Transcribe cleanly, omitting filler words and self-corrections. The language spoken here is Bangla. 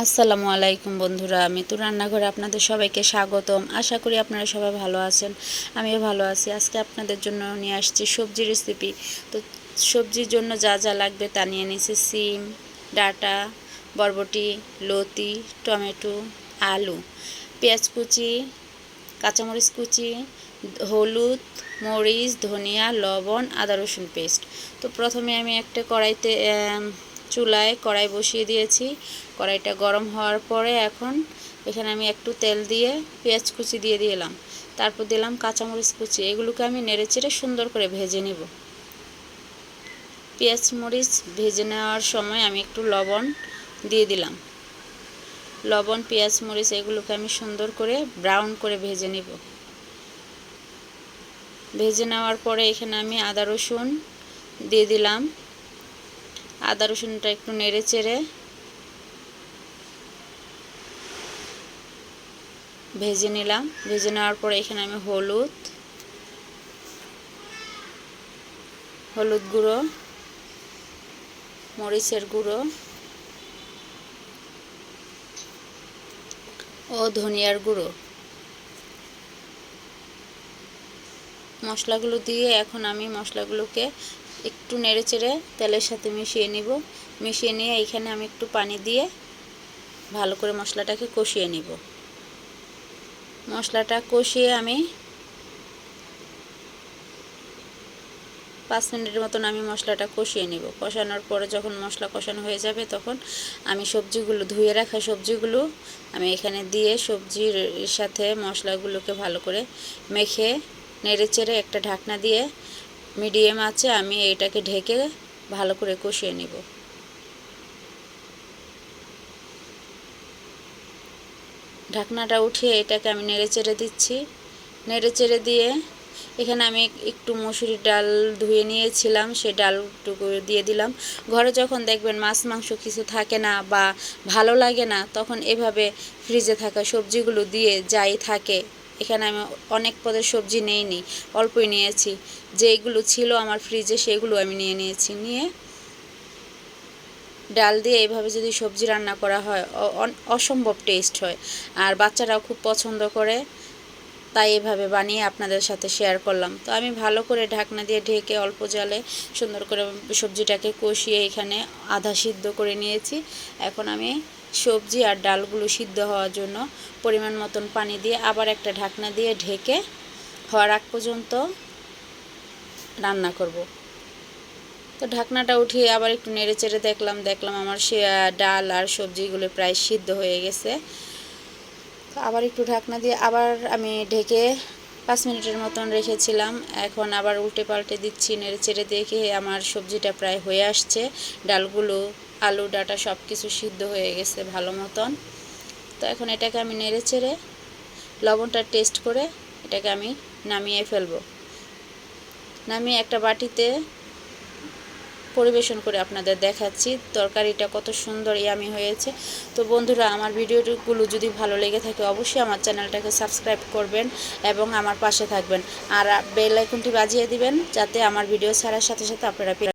আসসালামু আলাইকুম বন্ধুরা, আমি তো রান্নাঘরে আপনাদের সবাইকে স্বাগতম। আশা করি আপনারা সবাই ভালো আছেন, আমিও ভালো আছি। আজকে আপনাদের জন্য নিয়ে আসছি সবজি রেসিপি। তো সবজির জন্য যা যা লাগবে তা নিয়ে নিয়েছি: সিম, ডাঁটা, বরবটি, লতি, টমেটো, আলু, পেঁয়াজ কুচি, কাঁচামরিচ কুচি, হলুদ, মরিচ, ধনিয়া, লবণ, আদা রসুন পেস্ট। তো প্রথমে আমি একটা চুলায় কড়াই বসিয়ে দিয়েছি। কড়াইটা গরম হওয়ার পরে এখন এখানে আমি একটু তেল দিয়ে পেঁয়াজ কুচি দিয়ে দিলাম, তারপর দিলাম কাঁচামরিচ কুচি। এগুলোকে আমি নেড়েচেড়ে সুন্দর করে ভেজে নেব। পেঁয়াজ মরিচ ভেজে নেওয়ার সময় আমি একটু লবণ দিয়ে দিলাম। লবণ, পেঁয়াজ মরিচ এগুলোকে আমি সুন্দর করে ব্রাউন করে ভেজে নেব। ভেজে নেওয়ার পরে এখানে আমি আদা রসুন দিয়ে দিলাম। আদা রসুনটা একটু নেড়ে চেড়ে ভেজে নিলাম। ভেজে নেওয়ার পরে এখানে আমি হলুদ গুঁড়ো, মরিচের গুঁড়ো ও ধনিয়ার গুঁড়ো মশলাগুলো দিয়ে এখন আমি মশলাগুলোকে একটু নেড়েচেড়ে তেলের সাথে মিশিয়ে নিব। মিশিয়ে নিয়ে এখানে আমি একটু পানি দিয়ে ভালো করে মশলাটাকে কষিয়ে নিব। মশলাটা কষিয়ে আমি 5 মিনিটের মতন আমি মশলাটা কষিয়ে নিব। কষানোর পরে যখন মশলা কষানো হয়ে যাবে তখন আমি সবজিগুলো ধুয়ে রাখা সবজিগুলো আমি এখানে দিয়ে সবজির সাথে মশলাগুলোকে ভালো করে মেখে নেড়েচেড়ে একটা ঢাকনা দিয়ে মিডিয়াম আঁচে আমি এটাকে ঢেকে ভালো করে কষিয়ে নিব। ঢাকনাটা উঠিয়ে এটাকে আমি নেড়েচেড়ে দিচ্ছি। নেড়েচেড়ে দিয়ে এখানে আমি একটু মসুরির ডাল ধুয়ে নিয়েছিলাম, সেই ডালটুকু দিয়ে দিলাম। ঘরে যখন দেখবেন মাছ মাংস কিছু থাকে না বা ভালো লাগে না, তখন এভাবে ফ্রিজে থাকা সবজিগুলো দিয়ে যাই থাকে। এখানে আমি অনেক পদের সবজি নেইনি, অল্পই নিয়েছি। যেগুলো ছিল আমার ফ্রিজে সেগুলো আমি নিয়েছি। নিয়ে ডাল দিয়ে এইভাবে যদি সবজি রান্না করা হয় অসম্ভব টেস্ট হয়, আর বাচ্চারাও খুব পছন্দ করে। তাই এভাবে বানিয়ে আপনাদের সাথে শেয়ার করলাম। তো আমি ভালো করে ঢাকনা দিয়ে ঢেকে অল্প জালে সুন্দর করে সবজিটাকে কষিয়ে এখানে আধা সিদ্ধ করে নিয়েছি। এখন আমি সবজি আর ডালগুলো সিদ্ধ হওয়ার জন্য পরিমাণ মতন পানি দিয়ে আবার একটা ঢাকনা দিয়ে ঢেকে হওয়ার আগ পর্যন্ত রান্না করব। তো ঢাকনাটা উঠিয়ে আবার একটু নেড়েচেড়ে দেখলাম আমার ডাল আর সবজিগুলো প্রায় সিদ্ধ হয়ে গেছে। আবার একটু ঢাকনা দিয়ে আবার আমি ঢেকে 5 মিনিটের মতন রেখেছিলাম। এখন আবার উল্টে পাল্টে দিচ্ছি, নেড়েচেড়ে দেখে আমার সবজিটা প্রায় হয়ে আসছে। ডালগুলো, আলু, ডাঁটা সব কিছু সিদ্ধ হয়ে গেছে ভালো মতন। তো এখন এটাকে আমি নেড়েচেড়ে লবণটা টেস্ট করে এটাকে আমি নামিয়ে ফেলবো। নামিয়ে একটা বাটিতে পরিবেশন করে আপনাদের দেখাচ্ছি তরকারিটা কত সুন্দর ইয়ামি হয়েছে। তো বন্ধুরা, আমার ভিডিওগুলো যদি ভালো লেগে থাকে অবশ্যই আমার চ্যানেলটাকে সাবস্ক্রাইব করবেন এবং আমার পাশে থাকবেন, আর বেল আইকনটি বাজিয়ে দিবেন যাতে আমার ভিডিও ছাড়ার সাথে সাথে আপনারা